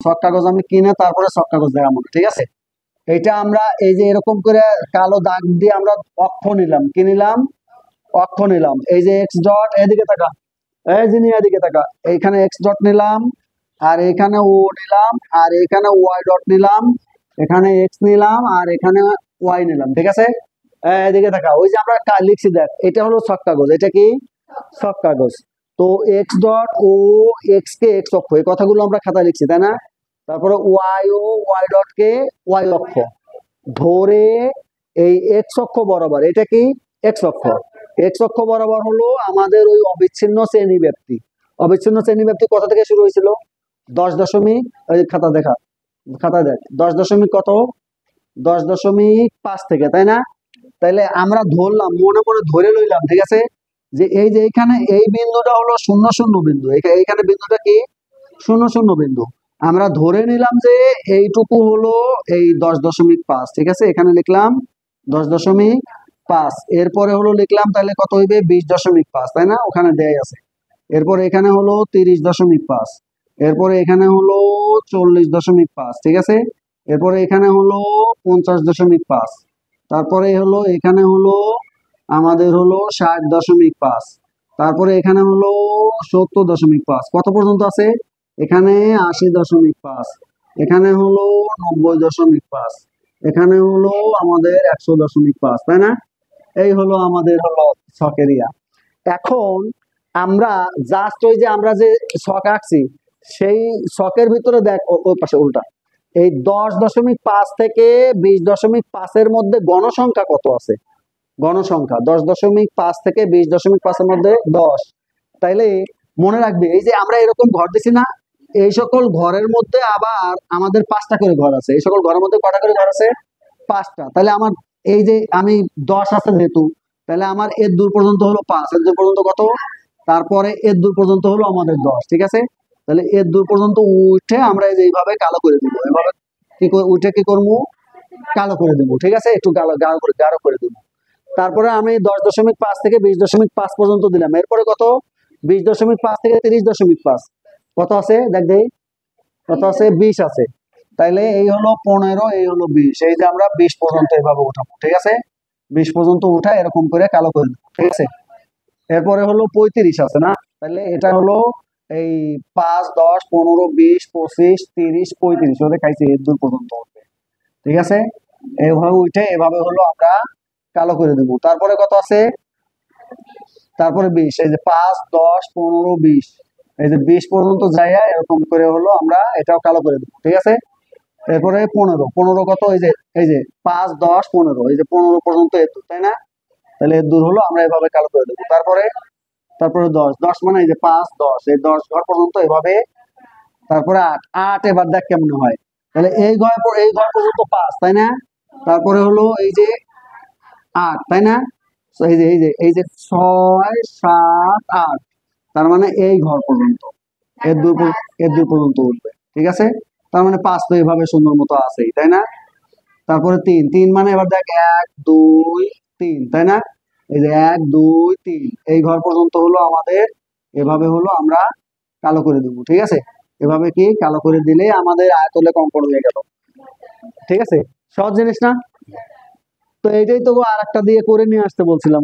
ছক কাগজ আমি কিনে তারপরে ছক কাগজ দেখাবো, ঠিক আছে। এটা আমরা এই যে এরকম করে কালো দাগ দিয়ে আমরা অক্ষ নিলাম, কি নিলাম? অক্ষ নিলাম। এই যে এক্স ডট, এদিকে তাকা, এই যে এদিকে তাকা, এইখানে এক্স ডট নিলাম, আর এখানে ও নিলাম, আর এখানে ওয়াই ডট নিলাম, এখানে এক্স নিলাম, আর এখানে ওয়াই নিলাম, ঠিক আছে। এদিকে তাকা, ওই যে আমরা লিখছি দেখ, এটা হলো ছক কাগজ। এটা কি? ছক কাগজ। তো এক্স ডট ও, এক্স কে এক্স অক্ষ, এই কথাগুলো আমরা খাতায় লিখছি, তাই না? তারপরে ওয়াই ও, ওয়াই ডট কে ওয়াই অক্ষ ধরে এই এক্স অক্ষ বরাবর, এটা কি? এক্স অক্ষ। এক্স অক্ষ বরাবর হলো আমাদের ওই অবিচ্ছিন্ন শ্রেণী ব্যাপ্তি। অবিচ্ছিন্ন শ্রেণী ব্যাপ্তি কোথা থেকে শুরু হয়েছিল? 10 দশমিক, ওই খাতা দেখা, খাতা দেখ, 10 দশমিক কত? 10.5 থেকে, তাই না? তাইলে আমরা ধরলাম, মনে মনে ধরে লইলাম, ঠিক আছে, যে এই যে এখানে এই বিন্দুটা হলো 0 0 বিন্দু, এইখানে বিন্দুটা কি? 0 0 বিন্দু। আমরা ধরে নিলাম যে এইটুকু হলো এই 10.5, ঠিক আছে, এখানে লিখলাম 10.5। এরপরে হলো লিখলাম, তাহলে কত হইবে? 20.5, তাই না? ওখানে দেয় আছে। এরপরে এখানে হলো 30.5, এরপরে এখানে হলো 40.5, ঠিক আছে। এরপরে এখানে হলো 50.5, তারপরে হলো এখানে হলো আমাদের হলো 60.5, তারপরে এখানে হলো 70.5। কত পর্যন্ত আছে? এখানে 80.5, এখানে হলো 90.5, এখানে হলো আমাদের 100.5, তাই না? এই হলো আমাদের হলো ছক এরিয়া। এখন আমরা জাস্ট ওই যে আমরা যে ছক আঁকছি, সেই ছকের ভিতরে দেখ, ওই পাশে উল্টা, এই 10.5 থেকে 20.5 মধ্যে গণসংখ্যা কত আছে? গণসংখ্যা 10.5 থেকে 20.5 মধ্যে 10। তাইলে মনে রাখবে, এই যে আমরা এরকম ঘর দিছি না, এই সকল ঘরের মধ্যে আবার আমাদের 5টা করে ঘর আছে। এই সকল ঘরের মধ্যে কটা করে ঘর আছে? 5টা। তাহলে আমার এই যে আমি 10 আছে যেহেতু, তাহলে আমার এর দূর পর্যন্ত হলো 5, এর দূর পর্যন্ত কত? তারপরে এর দূর পর্যন্ত হলো আমাদের 10, ঠিক আছে। তাহলে এর দূর পর্যন্ত উঠে আমরা এই যে এইভাবে কালো করে দিব, এভাবে কি উঠে কি করবো? কালো করে দেবো, ঠিক আছে, একটু গাঢ় করে দেবো। তারপরে আমি 10.5 থেকে 20.5 পর্যন্ত দিলাম। এরপরে কত? 20.5 থেকে 30.5 কত আছে? দেখ দেই কত আছে? 20 আছে। তাইলে এই হলো 15, এই হলো 20, এই যে আমরা 20 পর্যন্ত এভাবে উঠাবো, ঠিক আছে। 20 পর্যন্ত উঠা এরকম করে কালো করে দেবো, ঠিক আছে। এরপরে হলো 35 আছে না, তাহলে এটা হলো এই 5, 10, 15, 20, 25, 30, 35 ওদের খাইছে, এর দূর পর্যন্ত উঠবে, ঠিক আছে। এভাবে উঠে এভাবে হলো আমরা কালো করে দেবো। তারপরে কত আছে? তারপরে 20, এই যে 5, 10, 15, 20, এই যে 20 পর্যন্ত যাইয়া এরকম করে হলো আমরা এটাও কালো করে দেবো, ঠিক আছে। এরপরে 15 কত? এই যে 5, 10, 15, এই যে 15 পর্যন্ত এর দূর, তাই না? তাহলে এর দূর হলো, আমরা এভাবে কালো করে দেবো। তারপরে 10 মানে এই যে 5, 10, এই 10 ঘর পর্যন্ত এভাবে। তারপরে 8 এবার দেখ কেমন হয়। তাহলে এই ঘর পর্যন্ত 5, তাই না? তারপরে হলো এই যে 8, তাই না? এই যে 6, 7, 8, তার মানে এই ঘর পর্যন্ত, এর দূর পর্যন্ত উঠবে, ঠিক আছে। তার মানে 5 তো এভাবে সুন্দর মতো আছেই, তাই না? তারপরে 3 মানে এবার দেখ 1, 2, 3, তাই না? এই যে 1, 2, 3 এই ঘর পর্যন্ত হলো আমাদের, এভাবে হলো আমরা কালো করে দেবো, ঠিক আছে। এভাবে কি কালো করে দিলে আমাদের আয়তলে অঙ্কন হয়ে গেল, ঠিক আছে। সহজ জিনিস না? তো এইটাই তো আর একটা দিয়ে করে নিয়ে আসতে বলছিলাম।